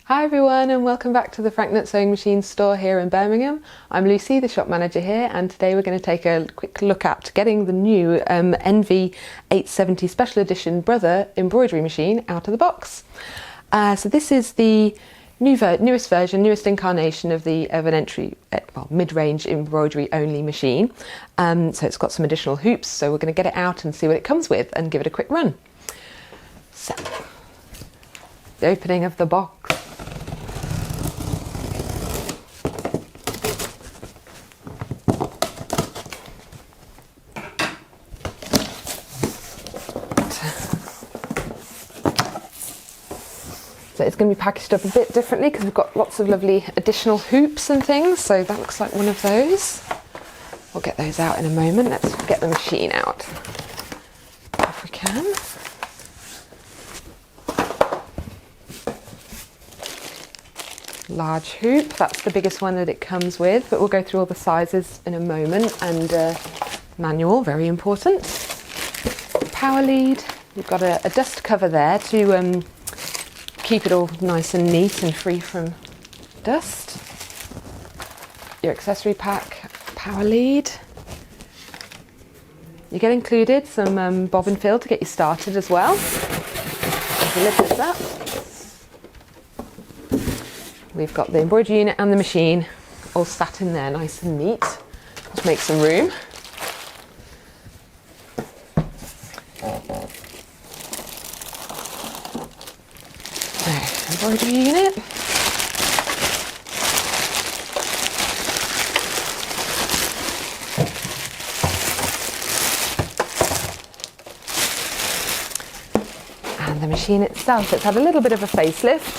Hi everyone, and welcome back to the Frank Nutt Sewing Machine store here in Birmingham. I'm Lucy, the shop manager here, and today we're going to take a quick look at getting the new Innov-is 870 special edition Brother embroidery machine out of the box. So this is the newest version, newest incarnation of an mid-range embroidery only machine. So it's got some additional hoops, so we're going to get it out and see what it comes with and give it a quick run. So, the opening of the box. So it's going to be packaged up a bit differently because we've got lots of lovely additional hoops and things. So that looks like one of those. We'll get those out in a moment. Let's get the machine out if we can. Large hoop, that's the biggest one that it comes with, but we'll go through all the sizes in a moment. And manual, very important. Power lead, we've got a dust cover there to keep it all nice and neat and free from dust. Your accessory pack, power lead. You get included some bobbin fill to get you started as well. If you lift this up, we've got the embroidery unit and the machine all sat in there nice and neat. Let's make some room. Embroidery unit. And the machine itself, it's had a little bit of a facelift.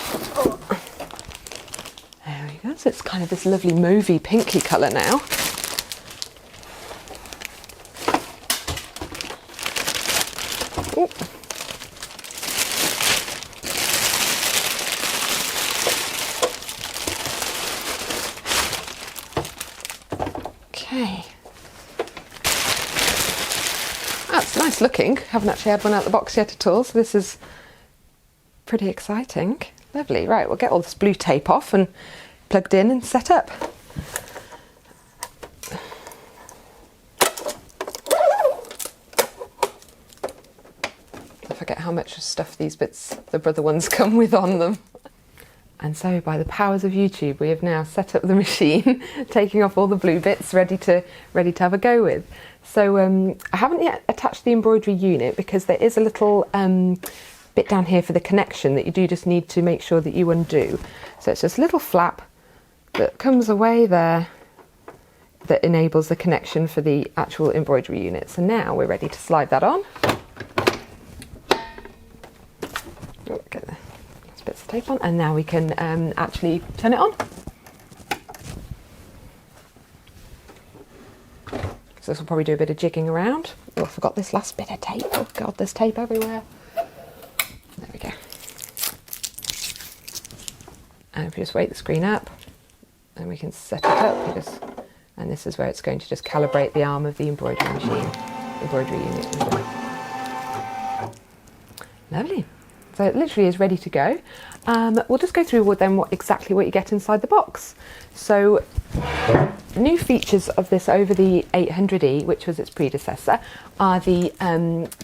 There we go, so it's kind of this lovely mauvey pinky colour now. Ooh. Okay, that's nice looking. Haven't actually had one out of the box yet at all, so this is pretty exciting. Lovely. Right, we'll get all this blue tape off and plugged in and set up. I forget how much stuff these bits, the Brother ones, come with on them. And so by the powers of YouTube, we have now set up the machine, taking off all the blue bits, ready to have a go with. So I haven't yet attached the embroidery unit because there is a little bit down here for the connection that you do just need to make sure that you undo. So it's just a little flap that comes away there that enables the connection for the actual embroidery unit. So now we're ready to slide that on. Get the bits of tape on, and now we can actually turn it on. So this will probably do a bit of jigging around. Oh, I forgot this last bit of tape. Oh god, there's tape everywhere. There we go. And if you just wait the screen up, then we can set it up, and this is where it's going to just calibrate the arm of the embroidery machine, embroidery unit. Lovely. So it literally is ready to go. We'll just go through then exactly what you get inside the box. So new features of this over the 800E, which was its predecessor, are the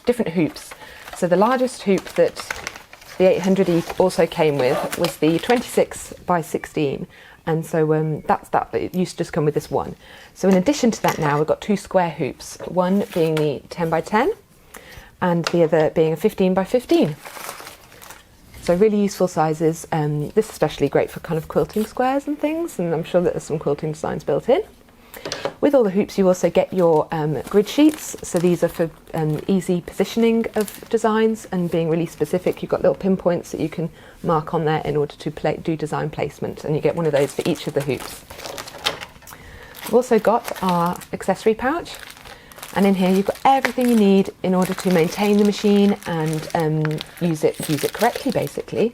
different hoops. So the largest hoop that the 800E also came with was the 26 by 16. And so it used to just come with this one. So in addition to that now, we've got two square hoops, one being the 10 by 10 and the other being a 15 by 15. So really useful sizes. This is especially great for kind of quilting squares and things, and I'm sure that there's some quilting designs built in. With all the hoops you also get your grid sheets, so these are for easy positioning of designs and being really specific. You've got little pinpoints that you can mark on there in order to do design placement, and you get one of those for each of the hoops. We've also got our accessory pouch. And in here you've got everything you need in order to maintain the machine and use it correctly, basically.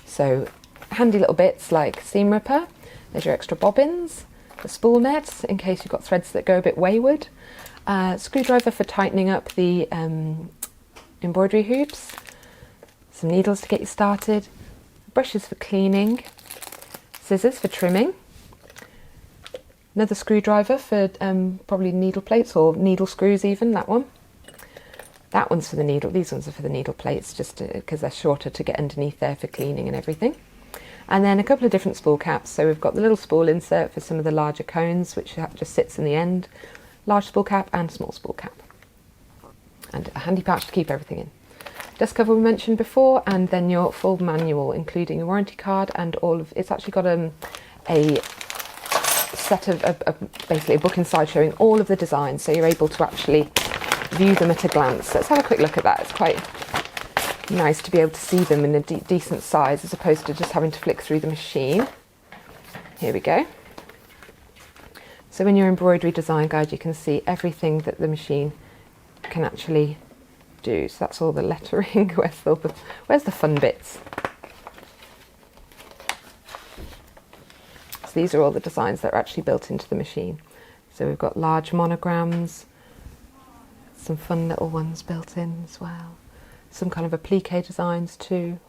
So handy little bits like seam ripper, there's your extra bobbins, the spool net in case you've got threads that go a bit wayward, screwdriver for tightening up the embroidery hoops, some needles to get you started, brushes for cleaning, scissors for trimming, another screwdriver for probably needle plates or needle screws even, that one. That one's for the needle, these ones are for the needle plates just because they're shorter to get underneath there for cleaning and everything. And then a couple of different spool caps. So we've got the little spool insert for some of the larger cones, which just sits in the end, large spool cap and small spool cap. And a handy pouch to keep everything in. Dust cover we mentioned before, and then your full manual, including a warranty card and all of, it's actually got a set of, basically a book inside showing all of the designs, so you're able to actually view them at a glance. Let's have a quick look at that. It's quite nice to be able to see them in a decent size as opposed to just having to flick through the machine. Here we go. So in your embroidery design guide you can see everything that the machine can actually do. So that's all the lettering. Where's the fun bits? So these are all the designs that are actually built into the machine. So we've got large monograms, some fun little ones built in as well, some kind of applique designs too.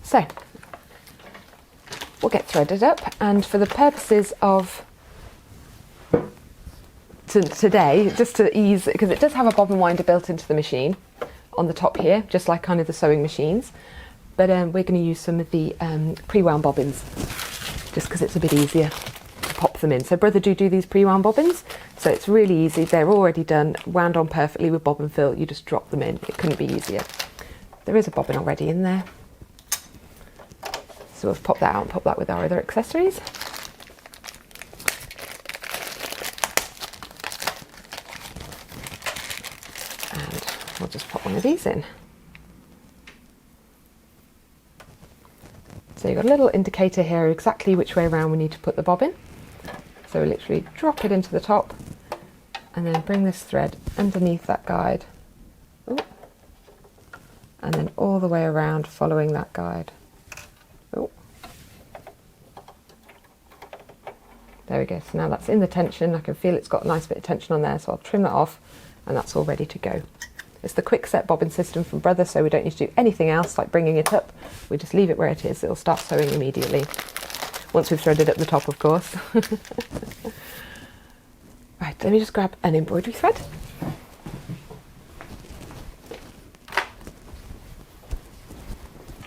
So we'll get threaded up, and for the purposes of today, just to ease, because it does have a bobbin winder built into the machine on the top here, just like kind of the sewing machines, but we're going to use some of the pre-wound bobbins just because it's a bit easier to pop them in. So Brother do these pre-wound bobbins, so it's really easy. They're already done, wound on perfectly with bobbin fill. You just drop them in. It couldn't be easier. There is a bobbin already in there, so we'll pop that out and pop that with our other accessories. We'll just pop one of these in. So you've got a little indicator here exactly which way around we need to put the bobbin. So we literally drop it into the top and then bring this thread underneath that guide. Ooh. And then all the way around following that guide. Ooh. There we go. So now that's in the tension. I can feel it's got a nice bit of tension on there, so I'll trim that off and that's all ready to go. It's the quick set bobbin system from Brother, so we don't need to do anything else like bringing it up. We just leave it where it is. It'll start sewing immediately. Once we've threaded up the top, of course. Right, let me just grab an embroidery thread.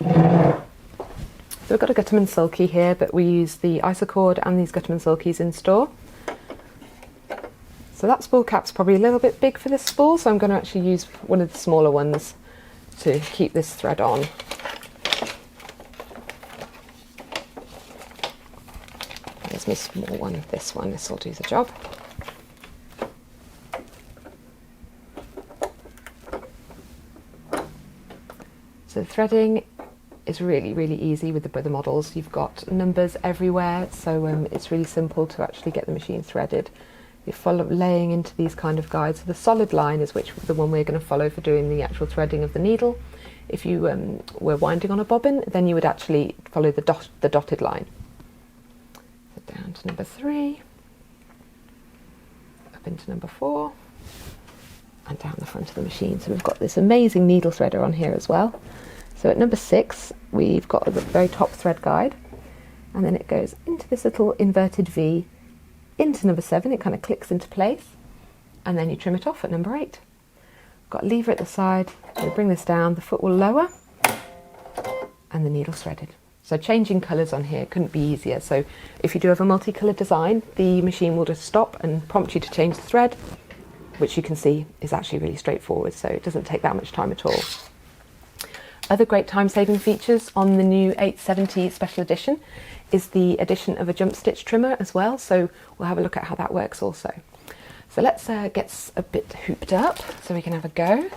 So we've got a Gutterman Sulky here, but we use the Isocord and these Gutterman Sulkies in store. So that spool cap's probably a little bit big for this spool, so I'm going to actually use one of the smaller ones to keep this thread on. There's my small one, this will do the job. So the threading is really, really easy with the Brother models. You've got numbers everywhere, so it's really simple to actually get the machine threaded. You follow laying into these kind of guides. So the solid line is the one we're going to follow for doing the actual threading of the needle. If you were winding on a bobbin, then you would actually follow the dotted line. So down to number 3, up into number 4, and down the front of the machine. So we've got this amazing needle threader on here as well. So at number 6, we've got the very top thread guide, and then it goes into this little inverted V, into number 7, it kind of clicks into place, and then you trim it off at number 8. Got a lever at the side, you bring this down, the foot will lower, and the needle's threaded. So changing colours on here couldn't be easier. So if you do have a multicoloured design, the machine will just stop and prompt you to change the thread, which you can see is actually really straightforward, so it doesn't take that much time at all. Other great time-saving features on the new 870 Special Edition is the addition of a jump stitch trimmer as well, so we'll have a look at how that works also. So let's get a bit hooped up so we can have a go.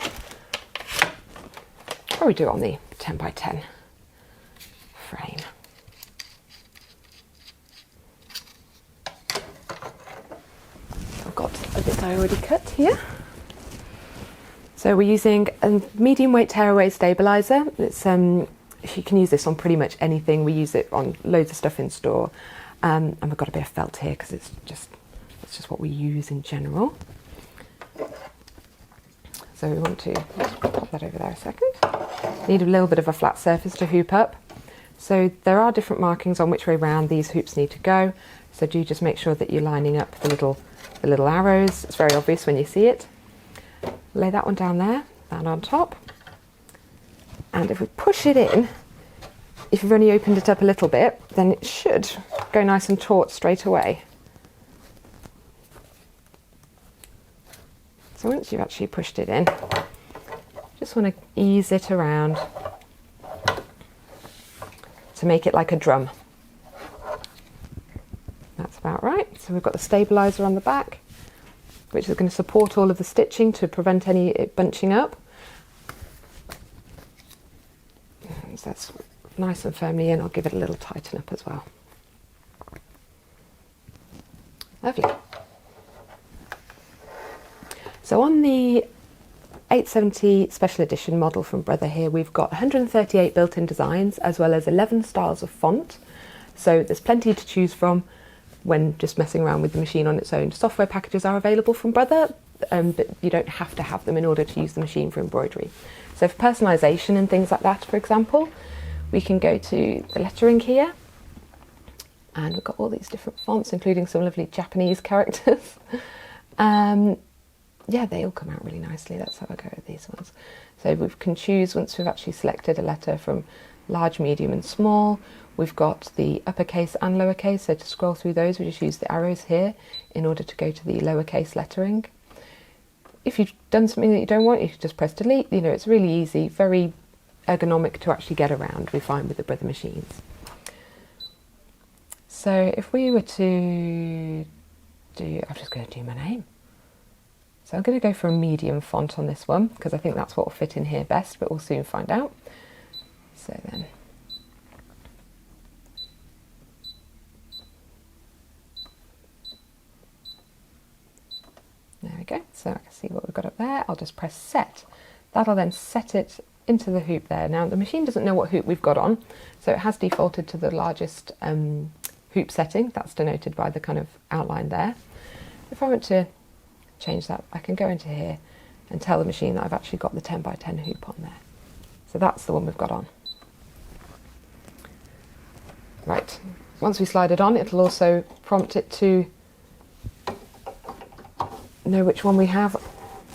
Or we do it on the 10 by 10 frame. I've got a bit I already cut here. So we're using a medium weight tearaway stabiliser. It's you can use this on pretty much anything. We use it on loads of stuff in store, and we've got a bit of felt here because it's just what we use in general. So we want to pop that over there a second. Need a little bit of a flat surface to hoop up. So there are different markings on which way round these hoops need to go. So do just make sure that you're lining up the little arrows. It's very obvious when you see it. Lay that one down there, that on top. And if we push it in, if you've only opened it up a little bit, then it should go nice and taut straight away. So once you've actually pushed it in, just want to ease it around to make it like a drum. That's about right. So we've got the stabiliser on the back, which is going to support all of the stitching to prevent any it bunching up. So that's nice and firmly in. I'll give it a little tighten up as well. Lovely. So on the 870 special edition model from Brother here, we've got 138 built-in designs as well as 11 styles of font. So there's plenty to choose from when just messing around with the machine on its own. Software packages are available from Brother, but you don't have to have them in order to use the machine for embroidery. So for personalisation and things like that, for example, we can go to the lettering here, and we've got all these different fonts, including some lovely Japanese characters. Yeah, they all come out really nicely. That's how I go with these ones. So we can choose, once we've actually selected a letter, from large, medium and small. We've got the uppercase and lowercase, so to scroll through those we just use the arrows here in order to go to the lowercase lettering. If you've done something that you don't want, you can just press delete. You know, it's really easy, very ergonomic to actually get around, we find, with the Brother machines. So if we were to do, I'm just going to do my name. So I'm going to go for a medium font on this one because I think that's what will fit in here best, but we'll soon find out. So then, there we go. So I can see what we've got up there. I'll just press set. That'll then set it into the hoop there. Now the machine doesn't know what hoop we've got on, so it has defaulted to the largest hoop setting. That's denoted by the kind of outline there. If I want to change that, I can go into here and tell the machine that I've actually got the 10 by 10 hoop on there. So that's the one we've got on. Right, once we slide it on, it'll also prompt it to know which one we have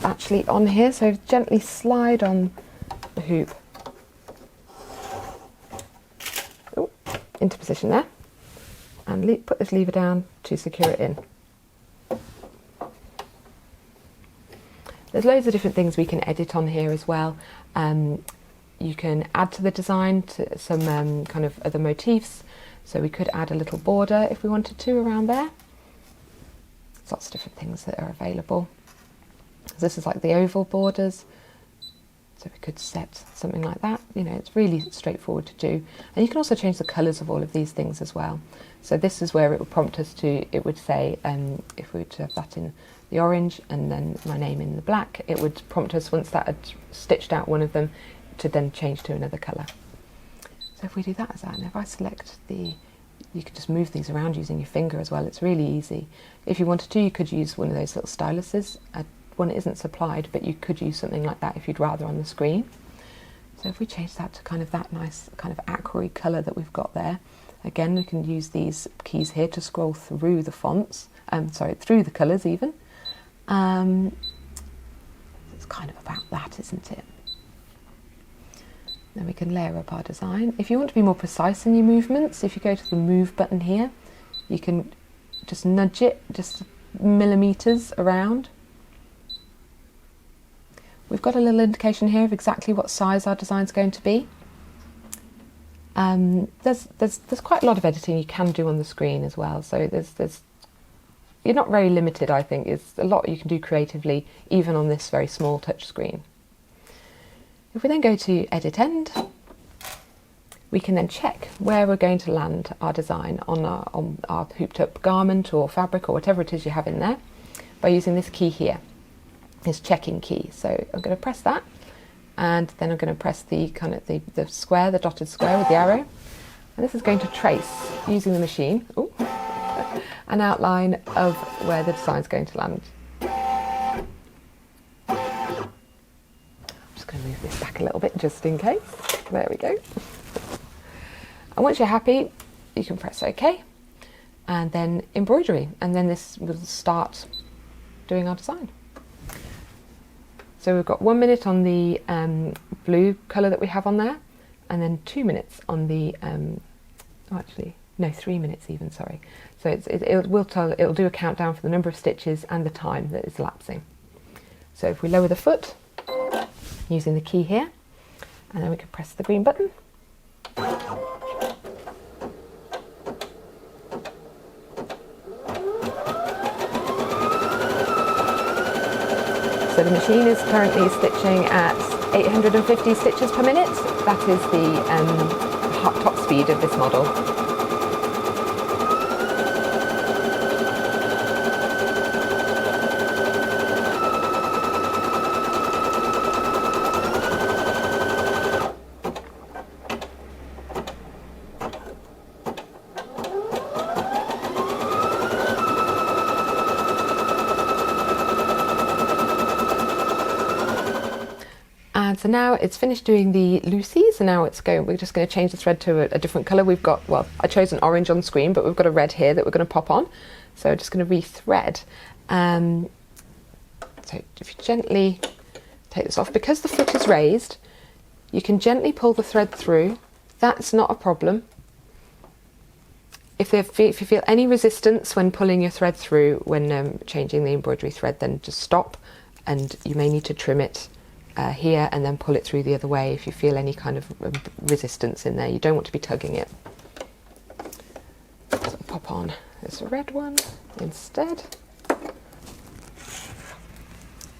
actually on here. So gently slide on the hoop into position there, and put this lever down to secure it in. There's loads of different things we can edit on here as well. You can add to the design to some kind of other motifs. So we could add a little border if we wanted to around there. There's lots of different things that are available. This is like the oval borders. So we could set something like that. You know, it's really straightforward to do. And you can also change the colours of all of these things as well. So this is where it would prompt us to, it would say, if we were to have that in the orange and then my name in the black, it would prompt us, once that had stitched out one of them, to then change to another colour. So if we do that as that, and if I select the, you could just move things around using your finger as well. It's really easy. If you wanted to, you could use one of those little styluses. One isn't supplied, but you could use something like that if you'd rather on the screen. So if we change that to kind of that nice kind of aquary colour that we've got there, again we can use these keys here to scroll through the fonts, through the colours even. It's kind of about that, isn't it? Then we can layer up our design. If you want to be more precise in your movements, if you go to the move button here, you can just nudge it just millimetres around. We've got a little indication here of exactly what size our design's going to be. There's quite a lot of editing you can do on the screen as well, so you're not very limited, I think. It's a lot you can do creatively, even on this very small touch screen. If we then go to Edit End, we can then check where we're going to land our design on our hooped up garment or fabric or whatever it is you have in there by using this key here, this checking key. So I'm going to press that, and then I'm going to press the kind of the square, the dotted square with the arrow, and this is going to trace, using the machine, an outline of where the design's going to land. I'm just going to move this back a little bit just in case. There we go. And once you're happy, you can press OK, and then embroidery, and then this will start doing our design. So we've got 1 minute on the blue colour that we have on there, and then 2 minutes on the, oh actually, no, 3 minutes even, sorry. So it'll do a countdown for the number of stitches and the time that is lapsing. So if we lower the foot, using the key here, and then we can press the green button. So the machine is currently stitching at 850 stitches per minute. That is the top speed of this model. And so now it's finished doing the loosies, and now we're just going to change the thread to a different colour. We've got, well, I chose an orange on screen, but we've got a red here that we're going to pop on. So I'm just going to re-thread. So if you gently take this off, because the foot is raised, you can gently pull the thread through. That's not a problem. If you feel any resistance when pulling your thread through when changing the embroidery thread, then just stop, and you may need to trim it here and then pull it through the other way if you feel any kind of resistance in there. You don't want to be tugging it. So I'll pop on this red one instead.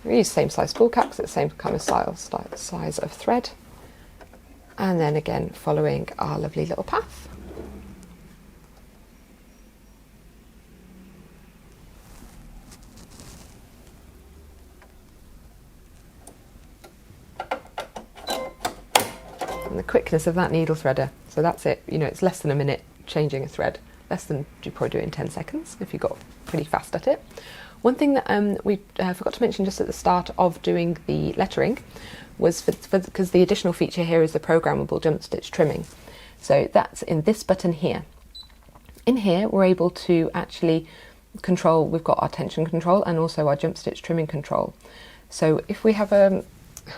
We use the same size spool cap because it's the same kind of size of thread. And then again following our lovely little path. And the quickness of that needle threader. So that's it, you know, it's less than a minute changing a thread. Less than, you probably do it in 10 seconds if you got pretty fast at it. One thing that we forgot to mention just at the start of doing the lettering was because the additional feature here is the programmable jump stitch trimming. So that's in this button here. In here we're able to actually control, we've got our tension control and also our jump stitch trimming control. So if we have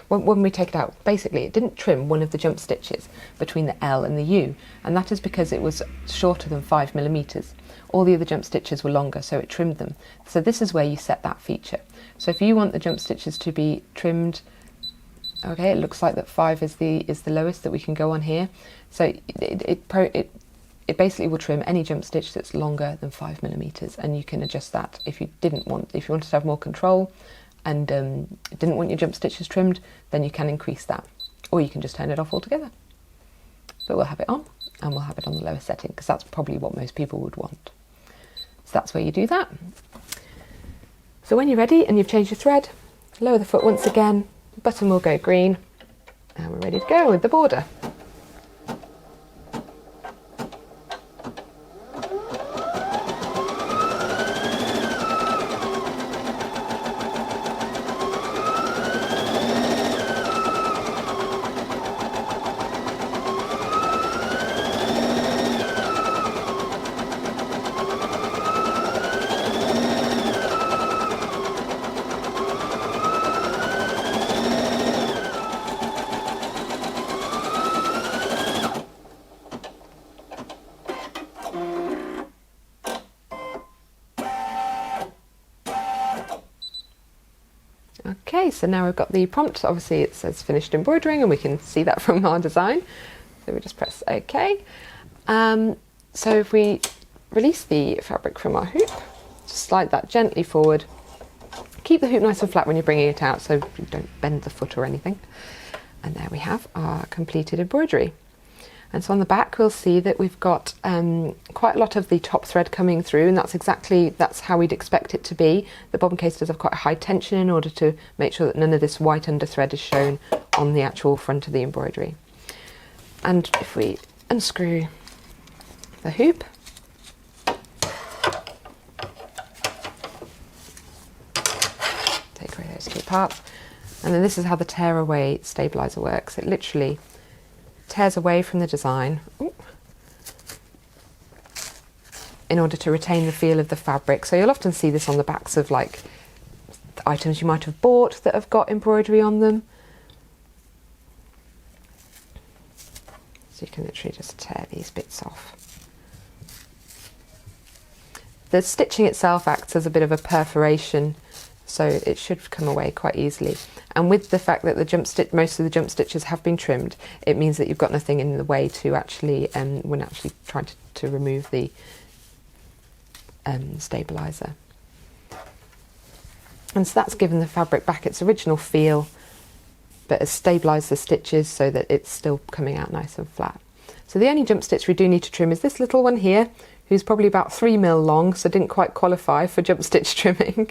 when we take it out, basically it didn't trim one of the jump stitches between the L and the U, and that is because it was shorter than 5mm. All the other jump stitches were longer, so it trimmed them. So this is where you set that feature. So if you want the jump stitches to be trimmed, okay, it looks like that 5 is the lowest that we can go on here. So it basically will trim any jump stitch that's longer than 5mm, and you can adjust that if you wanted to have more control and didn't want your jump stitches trimmed, then you can increase that, or you can just turn it off altogether. But we'll have it on, and we'll have it on the lowest setting because that's probably what most people would want. So that's where you do that. So when you're ready and you've changed your thread, lower the foot once again, the button will go green, and we're ready to go with the border. Okay, so now we've got the prompt. Obviously it says finished embroidering, and we can see that from our design. So we just press OK. So if we release the fabric from our hoop, just slide that gently forward. Keep the hoop nice and flat when you're bringing it out so you don't bend the foot or anything. And there we have our completed embroidery. And so on the back we'll see that we've got quite a lot of the top thread coming through, and that's how we'd expect it to be. The bobbin case does have quite a high tension in order to make sure that none of this white under thread is shown on the actual front of the embroidery. And if we unscrew the hoop, take away those two parts, and then this is how the tear away stabilizer works. It literally tears away from the design. Ooh. in order to retain the feel of the fabric. So you'll often see this on the backs of like items you might have bought that have got embroidery on them. So you can literally just tear these bits off. The stitching itself acts as a bit of a perforation, so it should come away quite easily. And with the fact that most of the jump stitches have been trimmed, it means that you've got nothing in the way to actually, when actually trying to remove the stabiliser. And so that's given the fabric back its original feel, but has stabilised the stitches so that it's still coming out nice and flat. So the only jump stitch we do need to trim is this little one here, who's probably about 3 mil long, so didn't quite qualify for jump stitch trimming.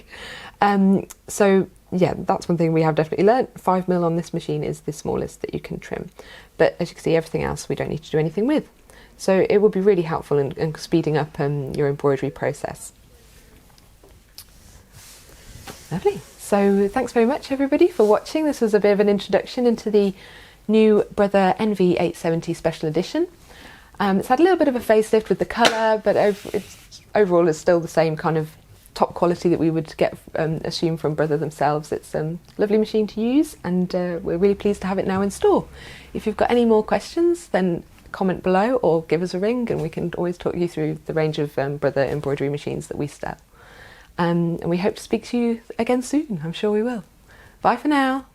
So yeah, that's one thing we have definitely learnt. 5 mil on this machine is the smallest that you can trim. But as you can see, everything else we don't need to do anything with. So it would be really helpful in speeding up your embroidery process. Lovely. So thanks very much everybody for watching. This was a bit of an introduction into the new Brother Innov-is 870 Special Edition. It's had a little bit of a facelift with the colour, but overall it's still the same kind of top quality that we would get assume from Brother themselves. It's a lovely machine to use, and we're really pleased to have it now in store. If you've got any more questions, then comment below or give us a ring, and we can always talk you through the range of Brother embroidery machines that we sell. And we hope to speak to you again soon. I'm sure we will. Bye for now.